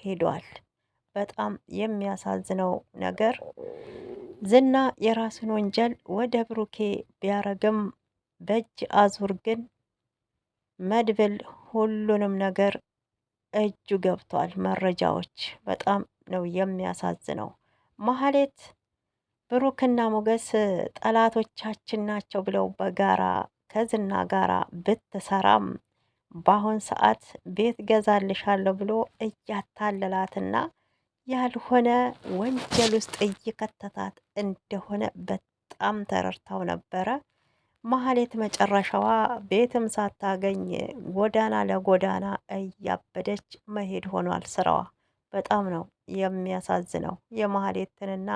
ሄዷል። በጣም የሚያሳዝነው ነገር ዝና የራሱን ወንጀል ወደ ብሩኬ ቢያረግም በእጅ አዙር ግን መድብል ሁሉንም ነገር እጁ ገብቷል። መረጃዎች በጣም ነው የሚያሳዝነው። ማህሌት ብሩክና ሞገስ ጠላቶቻችን ናቸው ብለው በጋራ ከዝና ጋራ ብትሰራም በአሁን ሰዓት ቤት ገዛልሻለሁ ብሎ እያታለላትና ያልሆነ ወንጀል ውስጥ እየከተታት እንደሆነ በጣም ተረድታው ነበረ። ማህሌት መጨረሻዋ ቤትም ሳታገኝ ጎዳና ለጎዳና እያበደች መሄድ ሆኗል ስራዋ። በጣም ነው የሚያሳዝነው። የማህሌትንና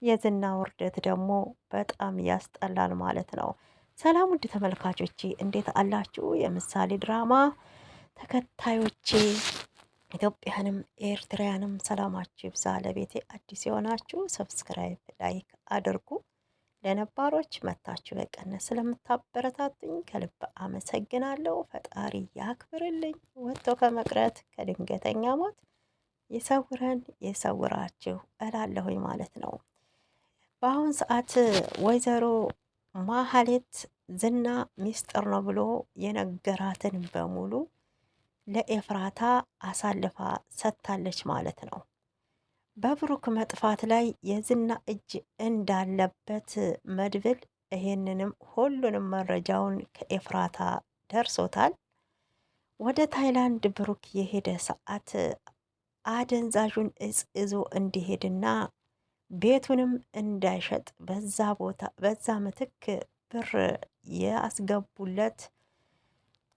የዝና ውርደት ደግሞ በጣም ያስጠላል ማለት ነው። ሰላም ውድ ተመልካቾቼ እንዴት አላችሁ? የምሳሌ ድራማ ተከታዮቼ ኢትዮጵያንም ኤርትራያንም ሰላማችሁ ይብዛ። ለቤቴ አዲስ የሆናችሁ ሰብስክራይብ፣ ላይክ አድርጉ። ለነባሮች መታችሁ በቀነ ስለምታበረታቱኝ ከልብ አመሰግናለሁ። ፈጣሪ ያክብርልኝ። ወጥቶ ከመቅረት ከድንገተኛ ሞት ይሰውረን ይሰውራችሁ እላለሁኝ ማለት ነው። በአሁን ሰዓት ወይዘሮ ማህሌት ዝና ሚስጥር ነው ብሎ የነገራትን በሙሉ ለኤፍራታ አሳልፋ ሰጥታለች ማለት ነው። በብሩክ መጥፋት ላይ የዝና እጅ እንዳለበት መድብል ይሄንንም ሁሉንም መረጃውን ከኤፍራታ ደርሶታል። ወደ ታይላንድ ብሩክ የሄደ ሰዓት አደንዛዡን እጽ ይዞ እንዲሄድና ቤቱንም እንዳይሸጥ በዛ ምትክ ብር ያስገቡለት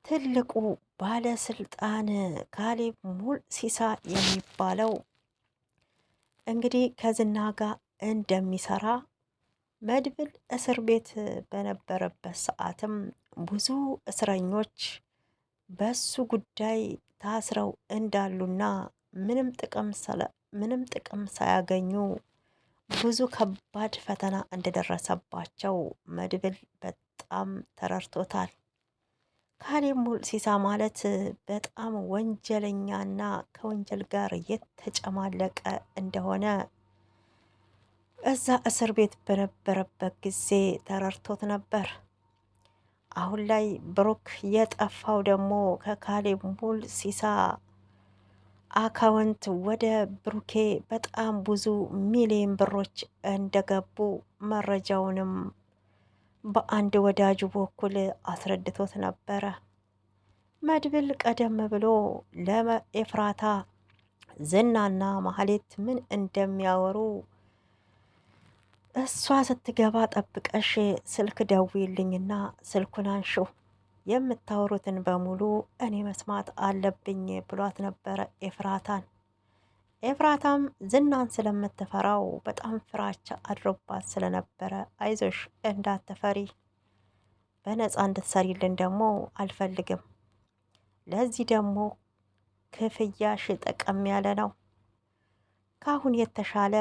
ትልቁ ባለስልጣን ካሌብ ሙልሲሳ የሚባለው እንግዲህ ከዝና ጋር እንደሚሰራ መድብል እስር ቤት በነበረበት ሰዓትም ብዙ እስረኞች በሱ ጉዳይ ታስረው እንዳሉና ምንም ጥቅም ሳያገኙ ብዙ ከባድ ፈተና እንደደረሰባቸው መድብል በጣም ተረድቶታል። ካሌብ ሙልሲሳ ማለት በጣም ወንጀለኛና ከወንጀል ጋር የተጨማለቀ እንደሆነ እዛ እስር ቤት በነበረበት ጊዜ ተረድቶት ነበር። አሁን ላይ ብሩክ የጠፋው ደግሞ ከካሌብ ሙልሲሳ አካውንት ወደ ብሩኬ በጣም ብዙ ሚሊዮን ብሮች እንደገቡ መረጃውንም በአንድ ወዳጁ በኩል አስረድቶት ነበረ። መድብል ቀደም ብሎ ለኤፍራታ ዝናና ማህሌት ምን እንደሚያወሩ እሷ ስትገባ ጠብቀሽ ስልክ ደውይልኝና ስልኩን አንሺው የምታወሩትን በሙሉ እኔ መስማት አለብኝ ብሏት ነበረ ኤፍራታን። ኤፍራታም ዝናን ስለምትፈራው በጣም ፍራቻ አድሮባት ስለነበረ አይዞሽ እንዳትፈሪ፣ በነፃ እንድትሰሪልን ደግሞ አልፈልግም፣ ለዚህ ደግሞ ክፍያሽ ጠቀም ያለ ነው፣ ካሁን የተሻለ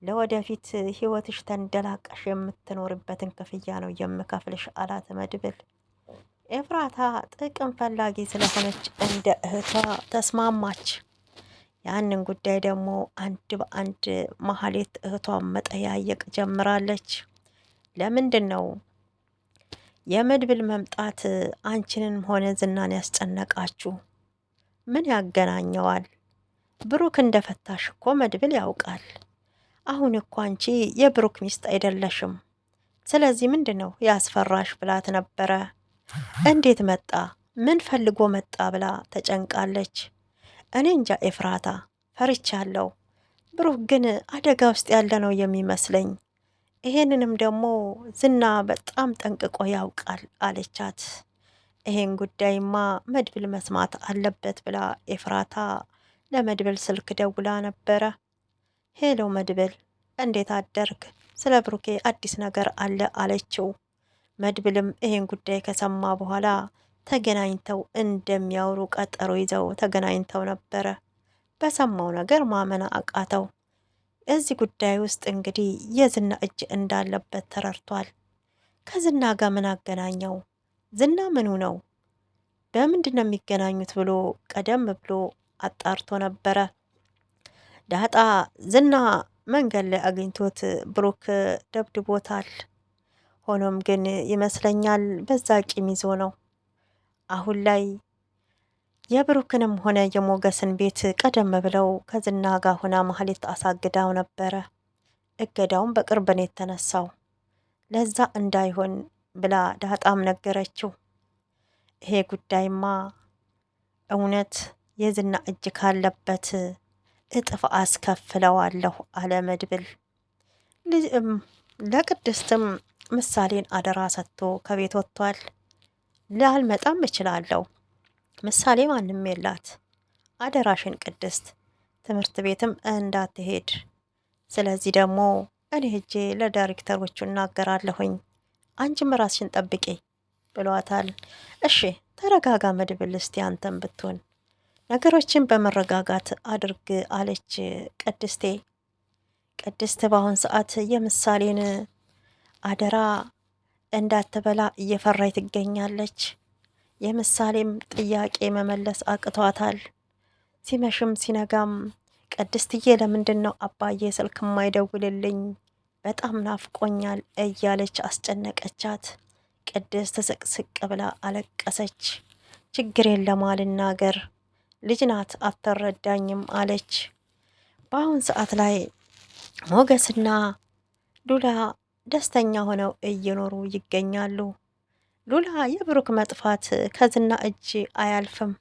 ለወደፊት ህይወትሽ ተንደላቀሽ የምትኖርበትን ክፍያ ነው የምከፍልሽ አላት መድብል። ኤፍራታ ጥቅም ፈላጊ ስለሆነች እንደ እህቷ ተስማማች። ያንን ጉዳይ ደግሞ አንድ በአንድ ማህሌት እህቷን መጠያየቅ ጀምራለች። ለምንድን ነው የመድብል መምጣት አንቺንም ሆነ ዝናን ያስጨነቃችሁ? ምን ያገናኘዋል? ብሩክ እንደፈታሽ እኮ መድብል ያውቃል። አሁን እኮ አንቺ የብሩክ ሚስት አይደለሽም። ስለዚህ ምንድን ነው ያስፈራሽ ብላት ነበረ። እንዴት መጣ? ምን ፈልጎ መጣ ብላ ተጨንቃለች። እኔ እንጃ ኤፍራታ ፈርቻለሁ። ብሩክ ግን አደጋ ውስጥ ያለ ነው የሚመስለኝ። ይሄንንም ደግሞ ዝና በጣም ጠንቅቆ ያውቃል አለቻት። ይሄን ጉዳይማ መድብል መስማት አለበት ብላ ኤፍራታ ለመድብል ስልክ ደውላ ነበረ። ሄሎ መድብል እንዴት አደርግ? ስለ ብሩኬ አዲስ ነገር አለ አለችው። መድብልም ይሄን ጉዳይ ከሰማ በኋላ ተገናኝተው እንደሚያወሩ ቀጠሮ ይዘው ተገናኝተው ነበረ። በሰማው ነገር ማመን አቃተው። እዚህ ጉዳይ ውስጥ እንግዲህ የዝና እጅ እንዳለበት ተረድቷል። ከዝና ጋር ምን አገናኘው? ዝና ምኑ ነው? በምንድን ነው የሚገናኙት ብሎ ቀደም ብሎ አጣርቶ ነበረ። ዳጣ ዝና መንገድ ላይ አግኝቶት ብሩክ ደብድቦታል። ሆኖም ግን ይመስለኛል በዛ ቂም ይዞ ነው። አሁን ላይ የብሩክንም ሆነ የሞገስን ቤት ቀደም ብለው ከዝና ጋር ሆና ማህሌት አሳግዳው ነበረ። እገዳውን በቅርብ ነው የተነሳው። ለዛ እንዳይሆን ብላ ዳጣም ነገረችው። ይሄ ጉዳይማ እውነት የዝና እጅ ካለበት እጥፍ አስከፍለዋለሁ አለ መድብል። ለቅድስትም ምሳሌን አደራ ሰጥቶ ከቤት ወጥቷል። ላልመጣም እችላለሁ፣ ምሳሌ ማንም የላት፣ አደራሽን ቅድስት ትምህርት ቤትም እንዳትሄድ፣ ስለዚህ ደግሞ እኔ ሄጄ ለዳይሬክተሮቹ እናገራለሁኝ፣ አንቺም ራስሽን ጠብቂ ብሏታል። እሺ ተረጋጋ መድብል፣ እስቲ አንተም ብትሆን ነገሮችን በመረጋጋት አድርግ አለች ቅድስቴ። ቅድስት በአሁን ሰዓት የምሳሌን አደራ እንዳትበላ እየፈራች ትገኛለች። የምሳሌም ጥያቄ መመለስ አቅቷታል። ሲመሽም ሲነጋም ቅድስትዬ ለምንድን ነው አባዬ ስልክ የማይደውልልኝ? በጣም ናፍቆኛል እያለች አስጨነቀቻት። ቅድስት ስቅስቅ ብላ አለቀሰች። ችግር የለም አልናገር፣ ልጅ ናት አትረዳኝም አለች። በአሁን ሰዓት ላይ ሞገስና ሉላ ደስተኛ ሆነው እየኖሩ ይገኛሉ። ሉላ የብሩክ መጥፋት ከዝና እጅ አያልፍም።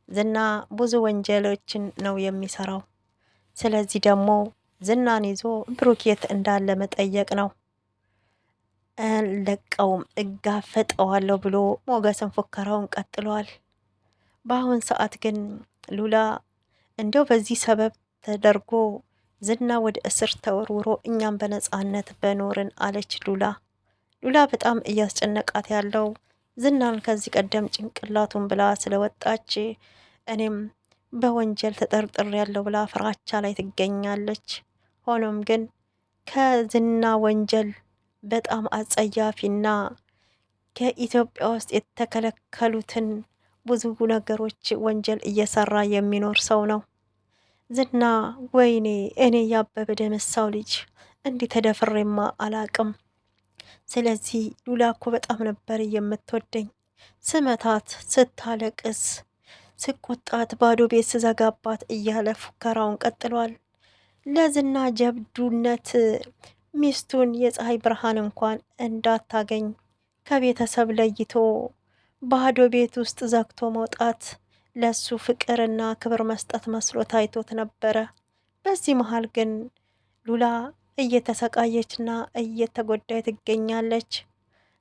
ዝና ብዙ ወንጀሎችን ነው የሚሰራው። ስለዚህ ደግሞ ዝናን ይዞ ብሩክ የት እንዳለ መጠየቅ ነው። ለቀውም እጋፈጠዋለሁ ብሎ ሞገስን ፉከራውን ቀጥሏል። በአሁን ሰዓት ግን ሉላ እንደው በዚህ ሰበብ ተደርጎ ዝና ወደ እስር ተወርውሮ እኛም በነጻነት በኖርን አለች ሉላ። ሉላ በጣም እያስጨነቃት ያለው ዝናን ከዚህ ቀደም ጭንቅላቱን ብላ ስለወጣች እኔም በወንጀል ተጠርጥር ያለው ብላ ፍራቻ ላይ ትገኛለች። ሆኖም ግን ከዝና ወንጀል በጣም አጸያፊና ከኢትዮጵያ ውስጥ የተከለከሉትን ብዙ ነገሮች ወንጀል እየሰራ የሚኖር ሰው ነው ዝና። ወይኔ እኔ ያበበ ደመሳው ልጅ እንዲህ ተደፍሬማ አላቅም። ስለዚህ ሉላ እኮ በጣም ነበር የምትወደኝ። ስመታት፣ ስታለቅስ፣ ስቆጣት፣ ባዶ ቤት ስዘጋባት እያለ ፉከራውን ቀጥሏል። ለዝና ጀብዱነት ሚስቱን የፀሐይ ብርሃን እንኳን እንዳታገኝ ከቤተሰብ ለይቶ ባዶ ቤት ውስጥ ዘግቶ መውጣት ለሱ ፍቅርና ክብር መስጠት መስሎ ታይቶት ነበረ። በዚህ መሀል ግን ሉላ እየተሰቃየችና እየተጎዳይ ትገኛለች።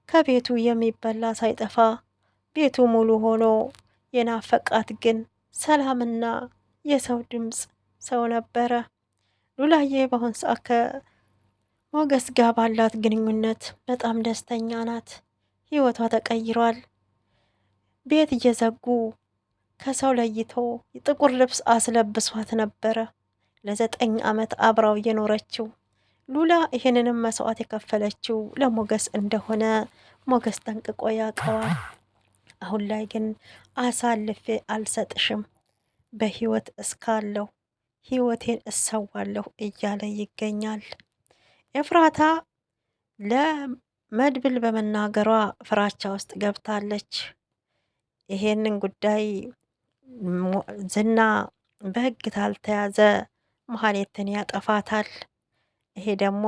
ከቤቱ የሚበላ ሳይጠፋ ቤቱ ሙሉ ሆኖ የናፈቃት ግን ሰላምና የሰው ድምፅ ሰው ነበረ። ሉላዬ በአሁን ሰዓት ከሞገስ ጋር ባላት ግንኙነት በጣም ደስተኛ ናት። ህይወቷ ተቀይሯል። ቤት እየዘጉ ከሰው ለይቶ ጥቁር ልብስ አስለብሷት ነበረ ለ9 ዓመት አብራው የኖረችው ሉላ። ይህንንም መስዋዕት የከፈለችው ለሞገስ እንደሆነ ሞገስ ጠንቅቆ ያውቀዋል። አሁን ላይ ግን አሳልፌ አልሰጥሽም፣ በህይወት እስካለሁ ህይወቴን እሰዋለሁ እያለ ይገኛል። ኤፍራታ ለመድብል በመናገሯ ፍራቻ ውስጥ ገብታለች። ይሄንን ጉዳይ ዝና በህግ ታልተያዘ መሀሌትን ያጠፋታል። ይሄ ደግሞ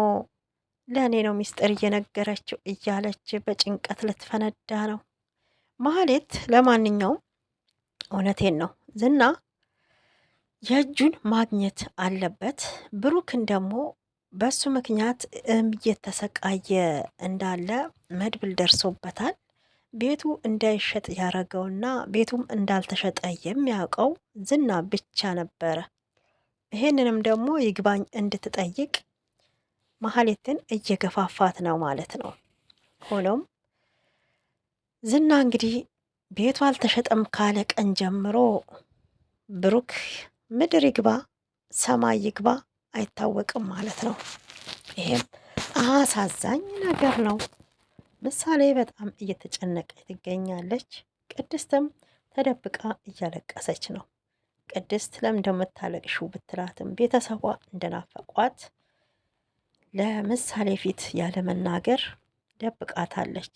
ለእኔ ነው ሚስጥር እየነገረችው እያለች በጭንቀት ልትፈነዳ ነው መሀሌት። ለማንኛውም እውነቴን ነው ዝና የእጁን ማግኘት አለበት። ብሩክን ደግሞ በሱ ምክንያት እየተሰቃየ እንዳለ መድብል ደርሶበታል። ቤቱ እንዳይሸጥ ያደረገውና ቤቱም እንዳልተሸጠ የሚያውቀው ዝና ብቻ ነበረ። ይሄንንም ደግሞ ይግባኝ እንድትጠይቅ መሀሌትን እየገፋፋት ነው ማለት ነው። ሆኖም ዝና እንግዲህ ቤቱ አልተሸጠም ካለ ቀን ጀምሮ ብሩክ ምድር ይግባ ሰማይ ይግባ አይታወቅም ማለት ነው። ይሄም አሳዛኝ ነገር ነው። ምሳሌ በጣም እየተጨነቀች ትገኛለች። ቅድስትም ተደብቃ እያለቀሰች ነው። ቅድስት ለምን እንደምታለቅሽው ብትላትም ቤተሰቧ እንደናፈቋት ለምሳሌ ፊት ያለመናገር ደብቃታለች።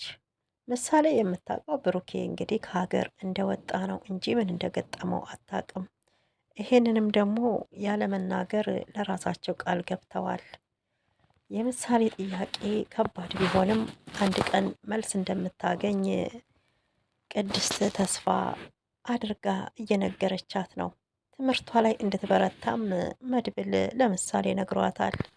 ምሳሌ የምታውቀው ብሩኬ እንግዲህ ከሀገር እንደወጣ ነው እንጂ ምን እንደገጠመው አታውቅም። ይሄንንም ደግሞ ያለመናገር ለራሳቸው ቃል ገብተዋል። የምሳሌ ጥያቄ ከባድ ቢሆንም አንድ ቀን መልስ እንደምታገኝ ቅድስት ተስፋ አድርጋ እየነገረቻት ነው። ትምህርቷ ላይ እንድትበረታም መድብል ለምሳሌ ነግሯታል።